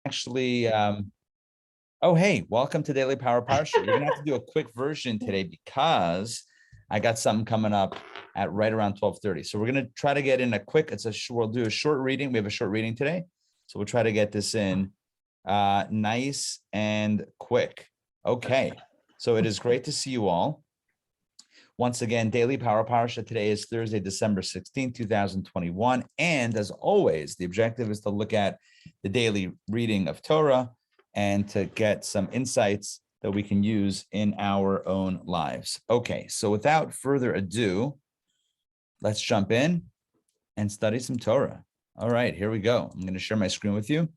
actually, oh, hey, welcome to Daily Power Parsha. We're gonna have to do a quick version today because I got something coming up at right around 12:30. So we're gonna try to get in a quick, we'll do a short reading. We have a short reading today. So we'll try to get this in nice and quick. Okay, so it is great to see you all. Once again, Daily Power Parsha. Today is Thursday, December 16, 2021. And as always, the objective is to look at the daily reading of Torah and to get some insights that we can use in our own lives. Okay, so without further ado, let's jump in and study some Torah. All right, here we go. I'm going to share my screen with you.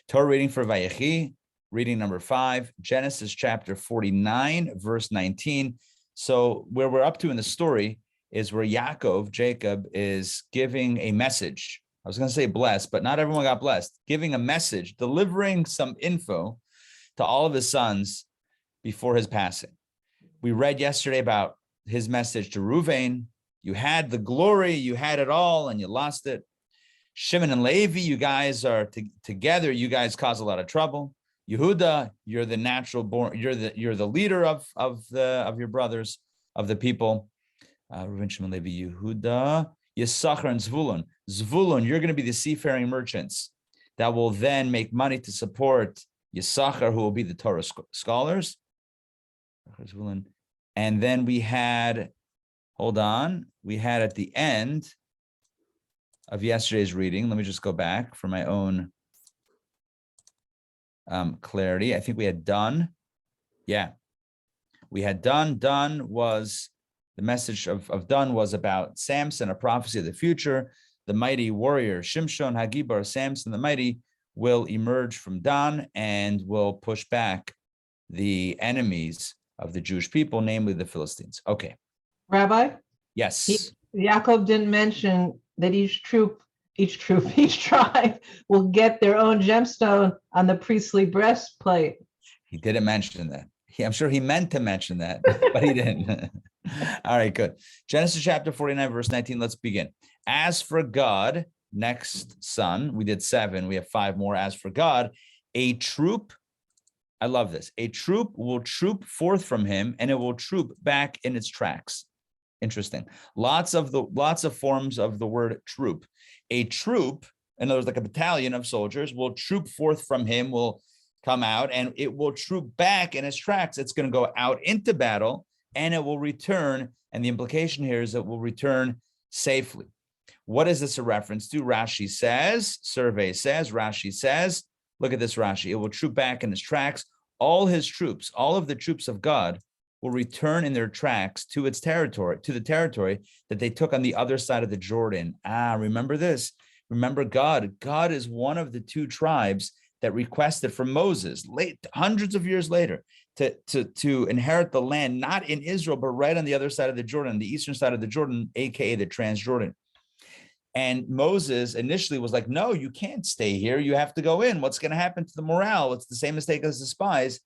Torah reading for Vayechi, reading number 5, Genesis chapter 49, verse 19. So where we're up to in the story is where Jacob is giving a message. I was going to say blessed, but not everyone got blessed. Giving a message, delivering some info to all of his sons before his passing. We read yesterday about his message to Ruvain. You had the glory, you had it all, and you lost it. Shimon and Levi, you guys are together. You guys cause a lot of trouble. Yehuda, you're the natural born. You're the leader of your brothers, of the people. Ruvain, Shimon, Levi, Yehuda, Yisachar, and Zvulun. Zvulun, you're going to be the seafaring merchants that will then make money to support Yisachar, who will be the Torah scholars. And then we had, we had at the end of yesterday's reading. Let me just go back for my own clarity. I think we had done. Yeah, we had done. Done was the message of done was about Samson, a prophecy of the future. The mighty warrior Shimshon Hagibar, Samson the mighty, will emerge from Dan and will push back the enemies of the Jewish people, namely the Philistines. Okay. Rabbi? Yes. Yaakov didn't mention that each tribe will get their own gemstone on the priestly breastplate. He didn't mention that. I'm sure he meant to mention that, but he didn't. All right, good. Genesis chapter 49, verse 19. Let's begin. As for God, next son, we did 7. We have 5 more. As for God, a troop, I love this. A troop will troop forth from him, and it will troop back in its tracks. Interesting. Lots of forms of the word troop. A troop, in other words, like a battalion of soldiers, will troop forth from him, will come out, and it will troop back in its tracks. It's going to go out into battle, and it will return. And the implication here is it will return safely. What is this a reference to? Rashi says, Survey says, Rashi says, look at this Rashi. It will troop back in its tracks. All his troops, all of the troops of God, will return in their tracks to its territory, to the territory that they took on the other side of the Jordan. Remember this. Remember God. God is one of the 2 tribes that requested from Moses, hundreds of years later, to inherit the land, not in Israel, but right on the other side of the Jordan, the eastern side of the Jordan, aka the Transjordan. And Moses initially was like, no, you can't stay here. You have to go in. What's going to happen to the morale? It's the same mistake as the spies.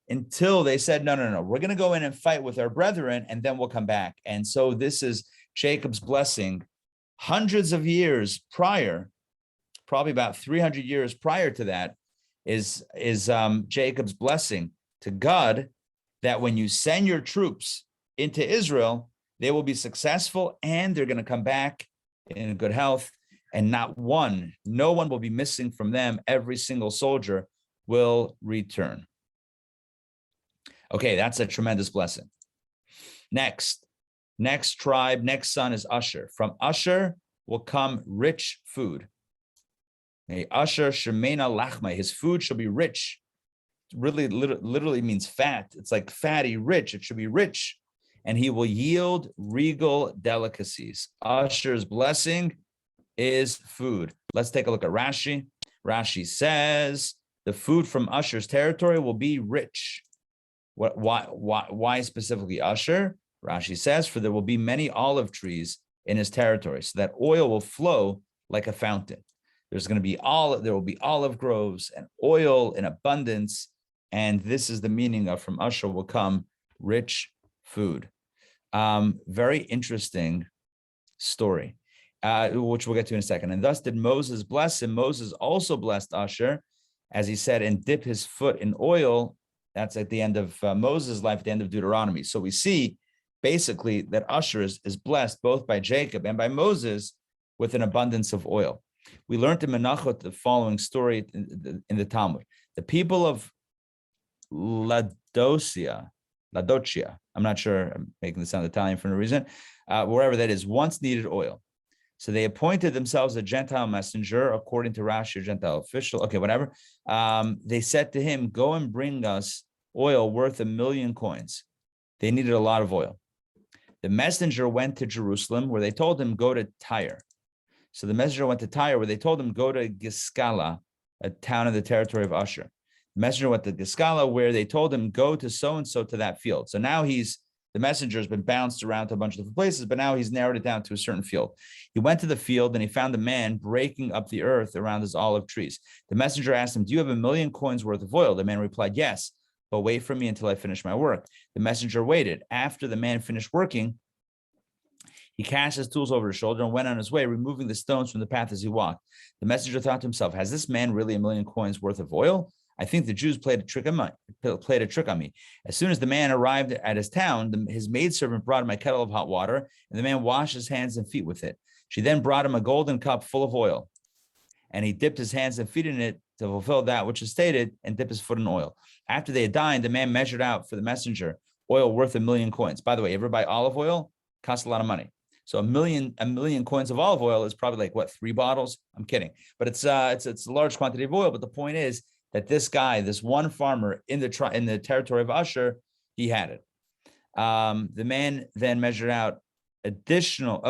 Until they said, no, we're going to go in and fight with our brethren, and then we'll come back. And so this is Jacob's blessing. Hundreds of years prior, probably about 300 years prior to that, is Jacob's blessing to God that when you send your troops into Israel, they will be successful and they're going to come back in good health, and no one will be missing from them. Every single soldier will return. Okay, that's a tremendous blessing. Next tribe, next son is Asher. From Asher will come rich food. Asher shemena lachma. His food shall be rich. Really, literally means fat. It's like fatty, rich. It should be rich. And he will yield regal delicacies. Asher's blessing is food. Let's take a look at Rashi. Rashi says the food from Asher's territory will be rich. Why specifically Asher? Rashi says, for there will be many olive trees in his territory, so that oil will flow like a fountain. There will be olive groves and oil in abundance, and this is the meaning of from Asher will come rich food. Very interesting story, which we'll get to in a second. And thus did Moses bless him. Moses also blessed Asher as he said, and dip his foot in oil. That's at the end of Moses' life, at the end of Deuteronomy. So we see basically that Usher is blessed both by Jacob and by Moses with an abundance of oil. We learned in Menachot the following story in the Talmud. The people of Laodicea, I'm not sure, I'm making this sound Italian for no reason, wherever that is, once needed oil. So they appointed themselves a Gentile messenger, according to Rashi, a Gentile official. Okay, whatever. They said to him, go and bring us oil worth 1,000,000 coins. They needed a lot of oil. The messenger went to Jerusalem, where they told him, go to Tyre. So the messenger went to Tyre, where they told him, go to Gazelle, a town in the territory of Usher. The messenger went to Gazelle, where they told him, go to so-and-so to that field. So now the messenger has been bounced around to a bunch of different places, but now he's narrowed it down to a certain field. He went to the field and he found a man breaking up the earth around his olive trees. The messenger asked him, do you have 1,000,000 coins worth of oil? The man replied, yes, but wait for me until I finish my work. The messenger waited. After the man finished working, he cast his tools over his shoulder and went on his way, removing the stones from the path as he walked. The messenger thought to himself, has this man really 1,000,000 coins worth of oil? I think the Jews played a trick on me. As soon as the man arrived at his town, his maidservant brought him a kettle of hot water, and the man washed his hands and feet with it. She then brought him a golden cup full of oil, and he dipped his hands and feet in it to fulfill that which is stated, and dipped his foot in oil. After they had dined, the man measured out for the messenger oil worth 1,000,000 coins. By the way, ever buy olive oil? Costs a lot of money. So a million coins of olive oil is probably like what, 3 bottles? I'm kidding, but it's a large quantity of oil. But the point is that this guy, this one farmer in the territory of Usher, he had it. The man then measured out additional.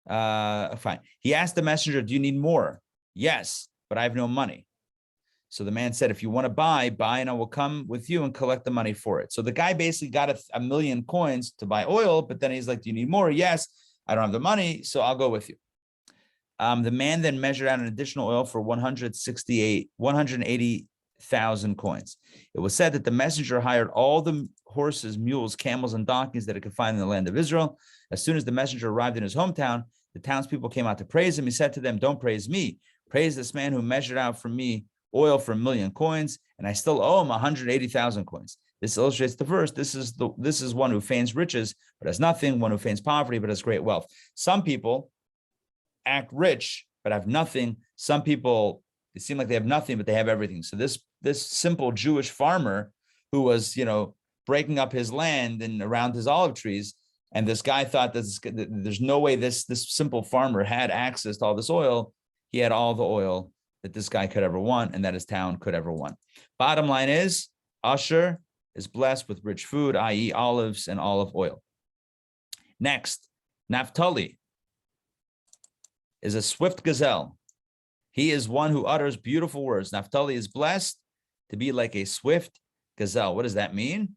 Fine. He asked the messenger, do you need more? Yes, but I have no money. So the man said, if you want to buy, and I will come with you and collect the money for it. So the guy basically got 1,000,000 coins to buy oil, but then he's like, do you need more? Yes, I don't have the money, so I'll go with you. The man then measured out an additional oil for 180,000 coins. It was said that the messenger hired all the horses, mules, camels, and donkeys that he could find in the land of Israel. As soon as the messenger arrived in his hometown, the townspeople came out to praise him. He said to them, don't praise me. Praise this man who measured out for me oil for 1,000,000 coins, and I still owe him 180,000 coins. This illustrates the verse. This is one who feigns riches, but has nothing, one who feigns poverty, but has great wealth. Some people act rich, but have nothing. Some people, it seem like they have nothing, but they have everything. So this simple Jewish farmer who was, breaking up his land and around his olive trees, and this guy thought that there's no way this simple farmer had access to all this oil. He had all the oil that this guy could ever want and that his town could ever want. Bottom line is, Usher is blessed with rich food, i.e. olives and olive oil. Next, Naftali is a swift gazelle. He is one who utters beautiful words. Naftali is blessed to be like a swift gazelle. What does that mean?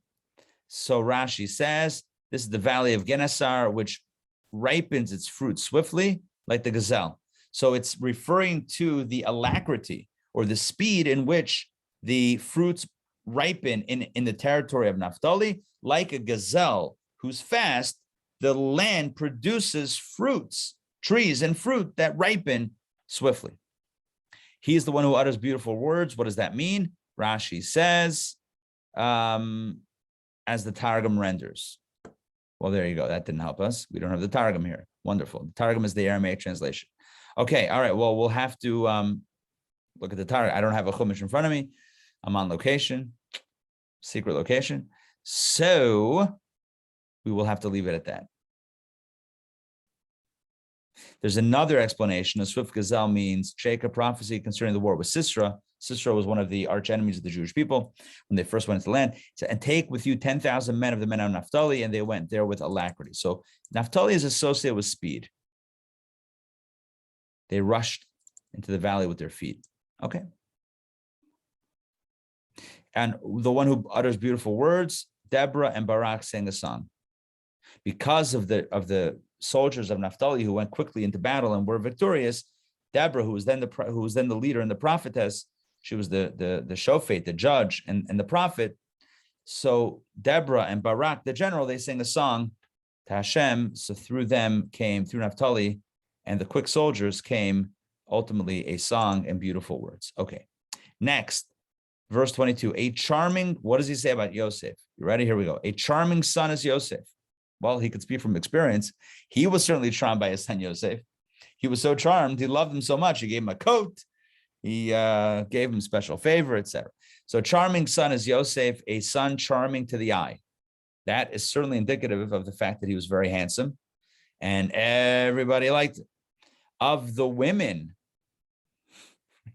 So Rashi says, this is the valley of Gennesar, which ripens its fruit swiftly, like the gazelle. So it's referring to the alacrity or the speed in which the fruits ripen in the territory of Naftali, like a gazelle who's fast. The land produces fruits, trees and fruit that ripen swiftly. He is the one who utters beautiful words. What does that mean? Rashi says, as the Targum renders. Well, there you go. That didn't help us. We don't have the Targum here. Wonderful. The Targum is the Aramaic translation. Okay. All right. Well, we'll have to look at the Targum. I don't have a Chumash in front of me. I'm on location, secret location. So we will have to leave it at that. There's another explanation. A swift gazelle means Jacob prophecy concerning the war with Sisera. Sisera was one of the arch enemies of the Jewish people when they first went into the land. So, and take with you 10,000 men of the men of Naftali, and they went there with alacrity. So Naftali is associated with speed. They rushed into the valley with their feet. Okay. And the one who utters beautiful words, Deborah and Barak sang a song. Because of the soldiers of Naftali who went quickly into battle and were victorious, Deborah, who was then the leader and the prophetess, she was the shofet, the judge, and the prophet. So Deborah and Barak, the general, they sang a song to Hashem. So through Naftali and the quick soldiers came ultimately a song and beautiful words. Okay. Next, verse 22, what does he say about Yosef? You ready? Here we go. A charming son is Yosef. Well, he could speak from experience. He was certainly charmed by his son Yosef. He was so charmed, he loved him so much. He gave him a coat. He gave him special favor, etc. So charming son is Yosef, a son charming to the eye. That is certainly indicative of the fact that he was very handsome and everybody liked it. Of the women,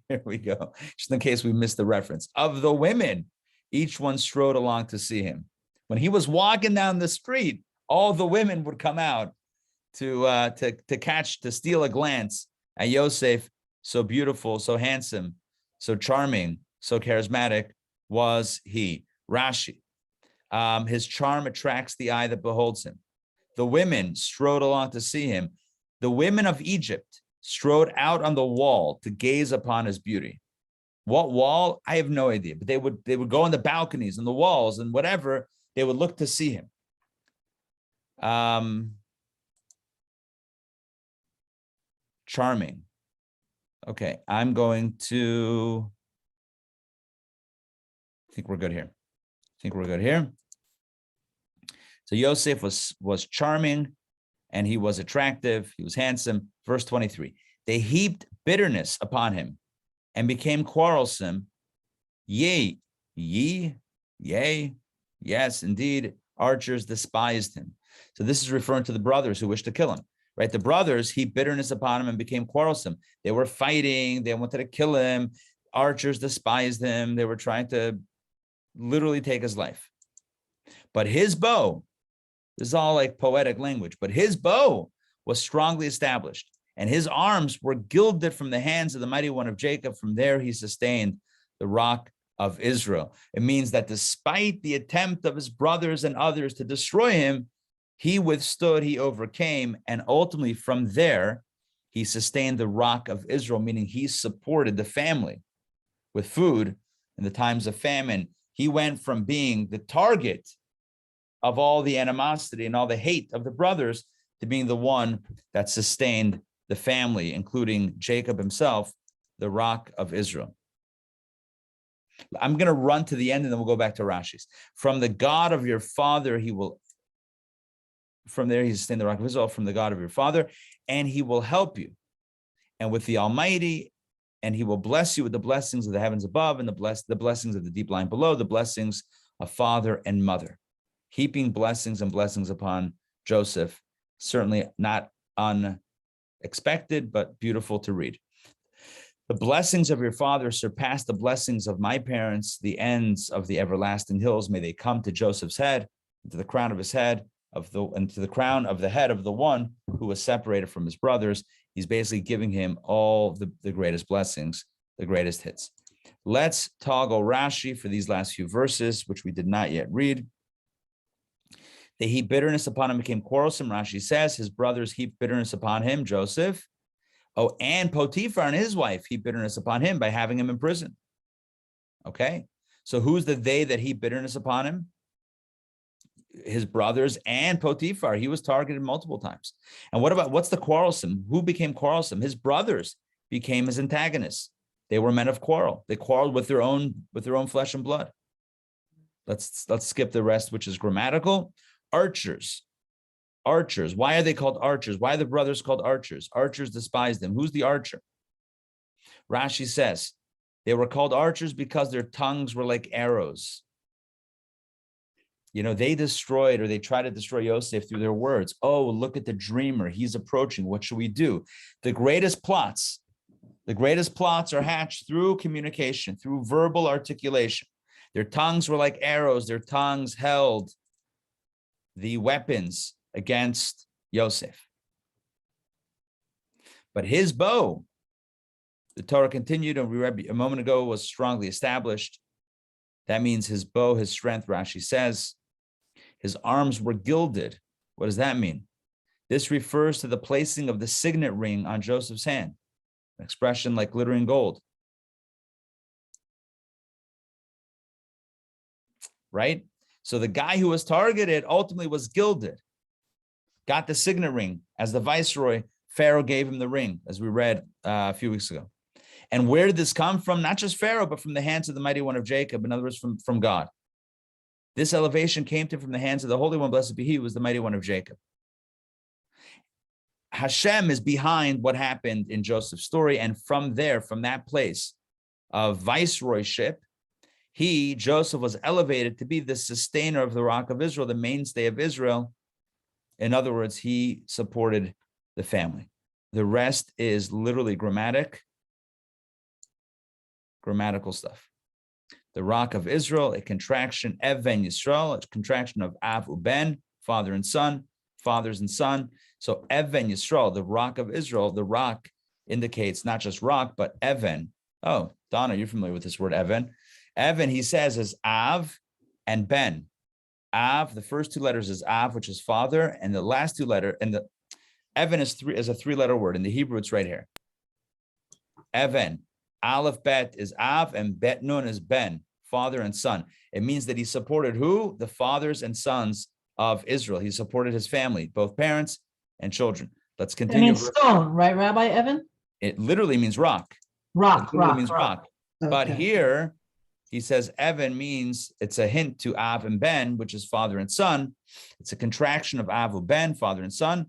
here we go, just in case we missed the reference. Of the women, each one strode along to see him. When he was walking down the street, all the women would come out to steal a glance at Yosef. So beautiful, so handsome, so charming, so charismatic was he. Rashi, his charm attracts the eye that beholds him. The women strode along to see him. The women of Egypt strode out on the wall to gaze upon his beauty. What wall? I have no idea, but they would go on the balconies and the walls and whatever, they would look to see him. Charming. Okay, I think we're good here. So Yosef was charming and he was attractive. He was handsome. Verse 23, they heaped bitterness upon him and became quarrelsome. Yea, yes, indeed, archers despised him. So this is referring to the brothers who wished to kill him, right? The brothers heaped bitterness upon him and became quarrelsome. They were fighting. They wanted to kill him. Archers despised him. They were trying to literally take his life. But his bow, this is all like poetic language, but his bow was strongly established and his arms were gilded from the hands of the mighty one of Jacob. From there, he sustained the rock of Israel. It means that despite the attempt of his brothers and others to destroy him, he withstood, he overcame, and ultimately from there, he sustained the rock of Israel, meaning he supported the family with food in the times of famine. He went from being the target of all the animosity and all the hate of the brothers to being the one that sustained the family, including Jacob himself, the rock of Israel. I'm going to run to the end and then we'll go back to Rashi's. From the God of your father, from there he sustained the rock of Israel, from the God of your father, and he will help you. And with the Almighty, and he will bless you with the blessings of the heavens above and the blessings of the deep line below, the blessings of father and mother. Heaping blessings and blessings upon Joseph, certainly not unexpected, but beautiful to read. The blessings of your father surpass the blessings of my parents, the ends of the everlasting hills. May they come to Joseph's head, to the crown of his head, and to the crown of the head of the one who was separated from his brothers. He's basically giving him all the greatest blessings, the greatest hits. Let's toggle Rashi for these last few verses, which we did not yet read. They heaped bitterness upon him, became quarrelsome. Rashi says his brothers heaped bitterness upon him, Joseph. Oh, and Potiphar and his wife heaped bitterness upon him by having him in prison. Okay, so who's the they that heaped bitterness upon him? His brothers and Potiphar. He was targeted multiple times. And what's the quarrelsome? Who became quarrelsome? His brothers became his antagonists. They were men of quarrel. They quarreled with their own flesh and blood. Let's skip the rest, which is grammatical. Archers. Why are they called archers? Why are the brothers called archers? Archers despised them. Who's the archer? Rashi says they were called archers because their tongues were like arrows. You know, they destroyed, or they tried to destroy Yosef through their words. Oh, look at the dreamer. He's approaching. What should we do? The greatest plots are hatched through communication, through verbal articulation. Their tongues were like arrows. Their tongues held the weapons against Yosef. But his bow, the Torah continued, and we read a moment ago, was strongly established. That means his bow, his strength, Rashi says. His arms were gilded. What does that mean? This refers to the placing of the signet ring on Joseph's hand, an expression like glittering gold. Right? So the guy who was targeted ultimately was gilded, got the signet ring as the viceroy Pharaoh gave him the ring, as we read a few weeks ago. And where did this come from? Not just Pharaoh, but from the hands of the mighty one of Jacob. In other words, from God. This elevation came to him from the hands of the Holy One, blessed be he, who was the mighty one of Jacob. Hashem is behind what happened in Joseph's story. And from there, from that place of viceroyship, Joseph was elevated to be the sustainer of the rock of Israel, the mainstay of Israel. In other words, he supported the family. The rest is literally grammatical stuff. The rock of Israel, a contraction, Even Yisrael, a contraction of Av Uben, father and son, fathers and son. So Even Yisrael, the rock of Israel, the rock indicates not just rock, but Even. Oh, Donna, you're familiar with this word, Even. Even, he says, is Av and Ben. Av, the first two letters is Av, which is father, and the last two letters, and the Even is a three-letter word. In the Hebrew, it's right here. Even. Aleph Bet is Av, and Bet Nun is Ben, father and son. It means that he supported who? The fathers and sons of Israel. He supported his family, both parents and children. Let's continue. It means stone, right, Rabbi Evan? It literally means rock. Rock, rock. Means rock. Okay. But here, he says Evan means, it's a hint to Av and Ben, which is father and son. It's a contraction of Av and Ben, father and son,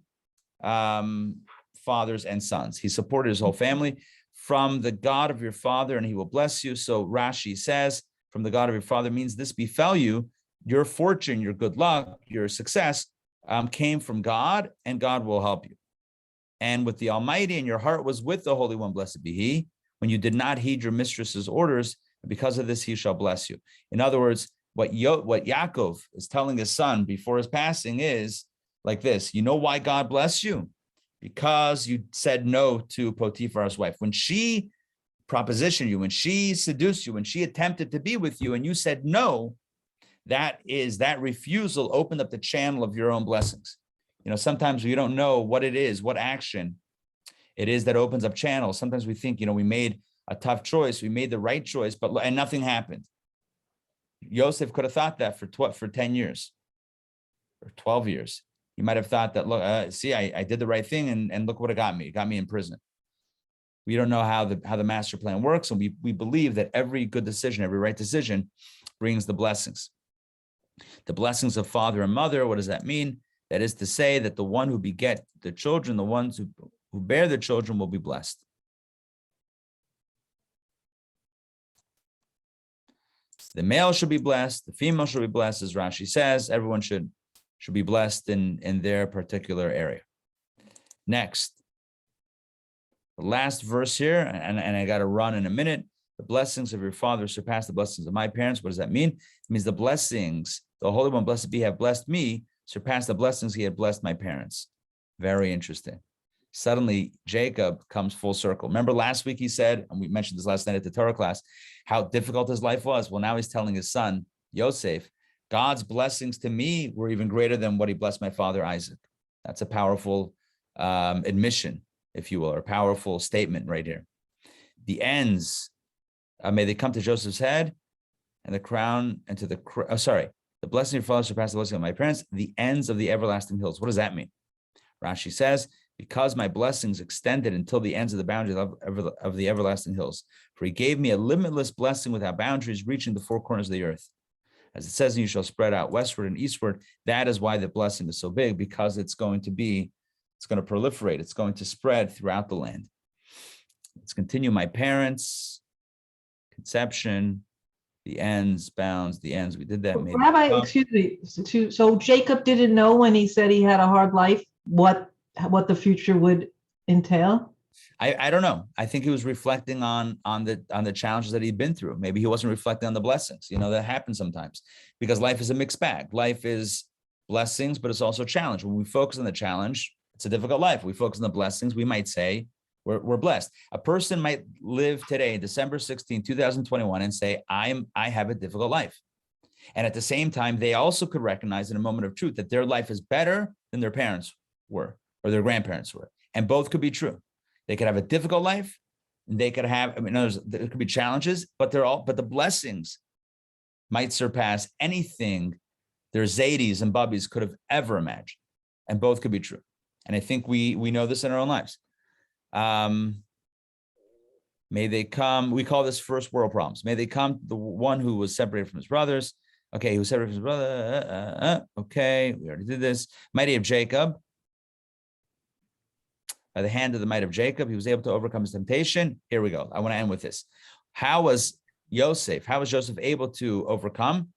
fathers and sons. He supported his whole family. From the God of your father, and he will bless you. So Rashi says, from the God of your father means this befell you, your fortune, your good luck, your success came from God, and God will help you. And with the Almighty, and your heart was with the Holy One, blessed be he, when you did not heed your mistress's orders, and because of this, he shall bless you. In other words, what Yaakov is telling his son before his passing is like this: you know why God bless you? Because you said no to Potiphar's wife. When she propositioned you, when she seduced you, when she attempted to be with you, and you said no, that refusal opened up the channel of your own blessings. You know, sometimes we don't know what it is, what action it is that opens up channels. Sometimes we think, we made a tough choice, we made the right choice, and nothing happened. Yosef could have thought that for 10 years or 12 years. He might have thought that, look, I did the right thing, and look what it got me. It got me in prison. We don't know how the master plan works, and we believe that every good decision, every right decision brings the blessings. The blessings of father and mother, what does that mean? That is to say that the one who beget the children, the ones who bear the children will be blessed. The male should be blessed, the female should be blessed, as Rashi says. Everyone should be blessed in their particular area. Next, the last verse here, and I got to run in a minute. The blessings of your father surpass the blessings of my parents. What does that mean? It means the blessings, the Holy One, blessed be, have blessed me, surpass the blessings he had blessed my parents. Very interesting. Suddenly, Jacob comes full circle. Remember last week he said, and we mentioned this last night at the Torah class, how difficult his life was. Well, now he's telling his son, Yosef, God's blessings to me were even greater than what he blessed my father Isaac. That's a powerful admission, if you will, or a powerful statement right here. The ends, may they come to Joseph's head, and the crown, and to the blessing of your father surpassed the blessing of my parents, the ends of the everlasting hills. What does that mean? Rashi says, because my blessings extended until the ends of the boundary of the everlasting hills. For he gave me a limitless blessing without boundaries, reaching the four corners of the earth. As it says, you shall spread out westward and eastward. That is why the blessing is so big, because it's going to proliferate. It's going to spread throughout the land. Let's continue. My parents, conception, the ends, bounds, the ends. We did that. Maybe. Rabbi, excuse me. So Jacob didn't know when he said he had a hard life what the future would entail? I don't know. I think he was reflecting on the challenges that he'd been through. Maybe he wasn't reflecting on the blessings. That happens sometimes, because life is a mixed bag. Life is blessings, but it's also a challenge. When we focus on the challenge, it's a difficult life. We focus on the blessings, we might say we're blessed. A person might live today, December 16, 2021, and say, I have a difficult life. And at the same time, they also could recognize in a moment of truth that their life is better than their parents were or their grandparents were. And both could be true. They could have a difficult life, and they could have, there could be challenges, but the blessings might surpass anything their Zadis and Bubbies could have ever imagined. And both could be true. And I think we know this in our own lives. May they come, we call this first world problems. May they come, the one who was separated from his brothers. Okay, he was separated from his brother. Okay, we already did this. Mighty of Jacob. By the hand of the might of Jacob, he was able to overcome his temptation. Here we go. I want to end with this. How was Joseph able to overcome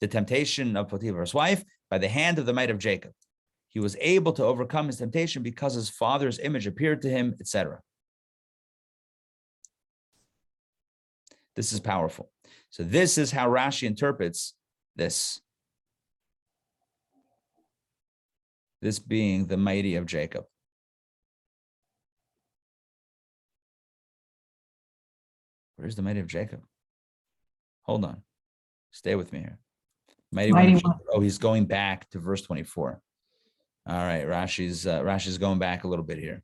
the temptation of Potiphar's wife? By the hand of the might of Jacob. He was able to overcome his temptation because his father's image appeared to him, etc. This is powerful. So this is how Rashi interprets this. This being the mighty of Jacob. Where's the mighty of Jacob? Hold on. Stay with me here. Mighty one. Oh, he's going back to verse 24. All right, Rashi's going back a little bit here.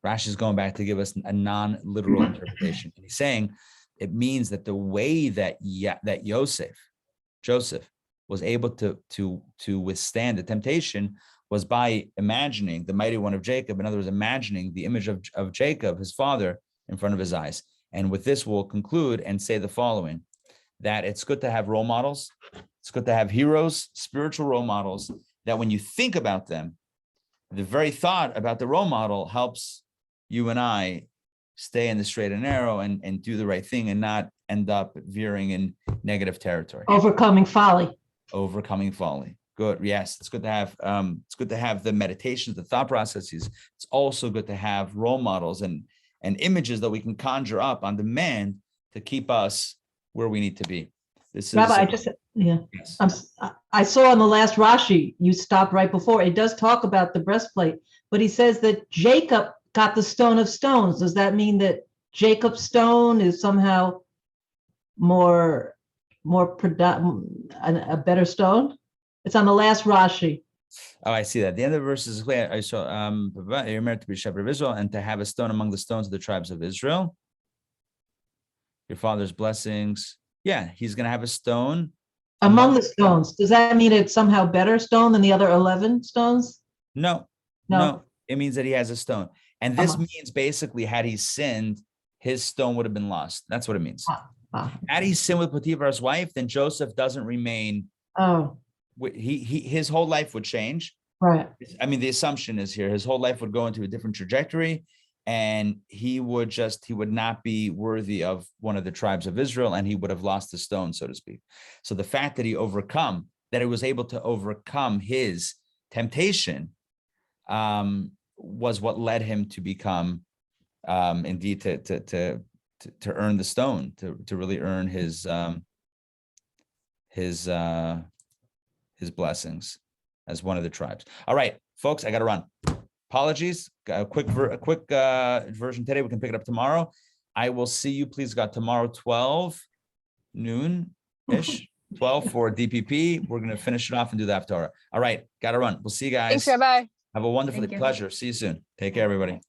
Rashi's going back to give us a non-literal interpretation. And he's saying it means that the way that Joseph was able to withstand the temptation was by imagining the mighty one of Jacob. In other words, imagining the image of Jacob, his father, in front of his eyes. And with this, we'll conclude and say the following, that it's good to have role models. It's good to have heroes, spiritual role models, that when you think about them, the very thought about the role model helps you and I stay in the straight and narrow and do the right thing and not end up veering in negative territory. Overcoming folly. Overcoming folly. Good. Yes, it's good to have the meditations, the thought processes. It's also good to have role models and images that we can conjure up on demand to keep us where we need to be. This is Rabbi, yes. I saw on the last Rashi, you stopped right before. It does talk about the breastplate, but he says that Jacob got the stone of stones. Does that mean that Jacob's stone is somehow a better stone? It's on the last Rashi. Oh, I see that. The end of the verse is clear. I saw you're meant to be shepherd of Israel and to have a stone among the stones of the tribes of Israel. Your father's blessings. Yeah, he's going to have a stone among the stones. Does that mean it's somehow better stone than the other 11 stones? No. It means that he has a stone. And this means basically, had he sinned, his stone would have been lost. That's what it means. Had he sinned with Potiphar's wife, then Joseph doesn't remain. Oh. His whole life would change. Right. I mean, the assumption is here, his whole life would go into a different trajectory, and he would not be worthy of one of the tribes of Israel, and he would have lost the stone, so to speak. So the fact that he was able to overcome his temptation, was what led him to become, indeed, to earn the stone, to really earn his blessings as one of the tribes. All right, folks, I got to run. Apologies. A quick version today. We can pick it up tomorrow. I will see you, please God, tomorrow, 12 noon-ish, 12 for DPP. We're going to finish it off and do the Haftarah. All right, got to run. We'll see you guys. Thanks, Rabbi. Have a wonderful pleasure. See you soon. Take care, everybody.